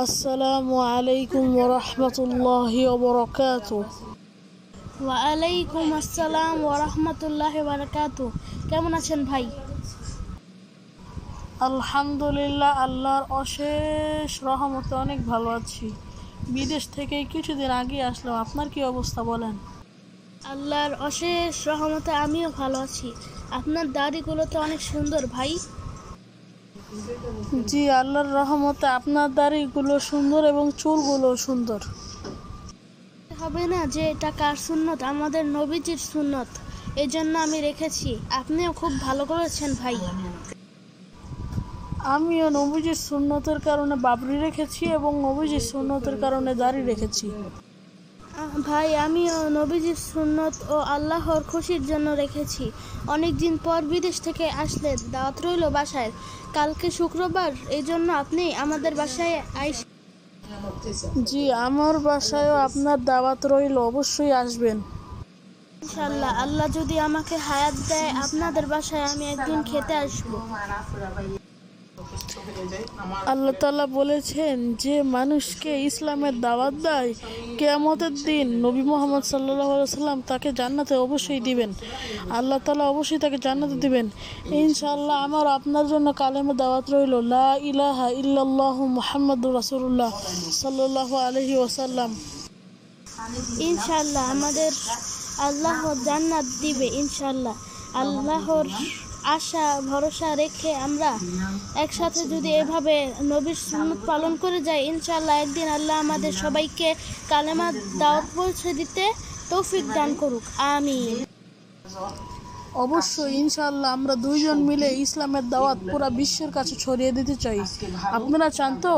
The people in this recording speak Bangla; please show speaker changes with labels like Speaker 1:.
Speaker 1: আসসালামু আলাইকুম ওয়া রাহমাতুল্লাহি ওয়া বারাকাতুহু।
Speaker 2: ওয়ালাইকুম আসসালাম ওয়া রাহমাতুল্লাহি ওয়া বারাকাতুহু। কেমন আছেন ভাই?
Speaker 1: আলহামদুলিল্লাহ, আল্লাহর অশেষ রহমতে অনেক ভালো আছি। বিদেশ থেকে কিছুদিন আগে আসলাম। আপনার কি অবস্থা বলেন?
Speaker 2: আল্লাহর অশেষ রহমতে আমিও ভালো আছি। আপনার দাড়িগুলো তো অনেক সুন্দর ভাই।
Speaker 1: জি, আল্লাহর রহমতে আপনার দাড়িগুলো সুন্দর এবং চুলগুলো সুন্দর।
Speaker 2: হবে না যে এটা কার সুন্নত? আমাদের নবীজির সুন্নত, এই জন্য আমি রেখেছি। আপনিও খুব ভালো করেছেন ভাই।
Speaker 1: আমিও নবীজির সুন্নতের কারণে বাবরি রেখেছি এবং নবীজির সুন্নতের কারণে দাড়ি রেখেছি।
Speaker 2: ভাই, আমিও নবীজির সুন্নত ও আল্লাহর খুশির জন্য রেখেছি। অনেক দিন পর বিদেশ থেকে আসলেন, দাওয়াত রইল বাসায়। কালকে শুক্রবার, এই জন্য আপনি আমাদের বাসায়
Speaker 1: জি, আমার বাসায়ও আপনার দাওয়াত রইল, অবশ্যই আসবেন।
Speaker 2: ইনশাল্লাহ, আল্লাহ যদি আমাকে হায়াত দেয়, আপনাদের বাসায় আমি একদিন খেতে আসবো।
Speaker 1: আল্লাহ তাআলা বলেছেন, যে মানুষকে ইসলামের দাওয়াত দেয়, কিয়ামতের দিন নবী মুহাম্মদ সাল্লাল্লাহু আলাইহি সাল্লাম তাকে জান্নাতে অবশ্যই দিবেন। আল্লাহ তাআলা অবশ্যই তাকে জান্নাতে দিবেন ইনশাআল্লাহ। আমার আপনার জন্য কালেমা দাওয়াত রইল, লা ইলাহা ইল্লাল্লাহু মুহাম্মাদুর রাসূলুল্লাহ সাল্লাল্লাহু আলাইহি ওয়াসাল্লাম।
Speaker 2: ইনশাল্লাহ আমাদের আল্লাহ জান্নাত দিবে ইনশাল্লাহ। আল্লাহর আশা ভরসা রেখে আমরা একসাথে যদি এভাবে নবীর সুন্নত পালন করে যাই, ইনশাল্লাহ একদিন আল্লাহ আমাদের সবাইকে কালেমা দাওয়াত পৌঁছে দিতে তৌফিক দান করুক, আমিন।
Speaker 1: অবশ্যই ইনশাআল্লাহ আমরা দুইজন মিলে ইসলামের দাওয়াত পুরা বিশ্বের কাছে ছড়িয়ে দিতে চাই। আপনারা চান তো?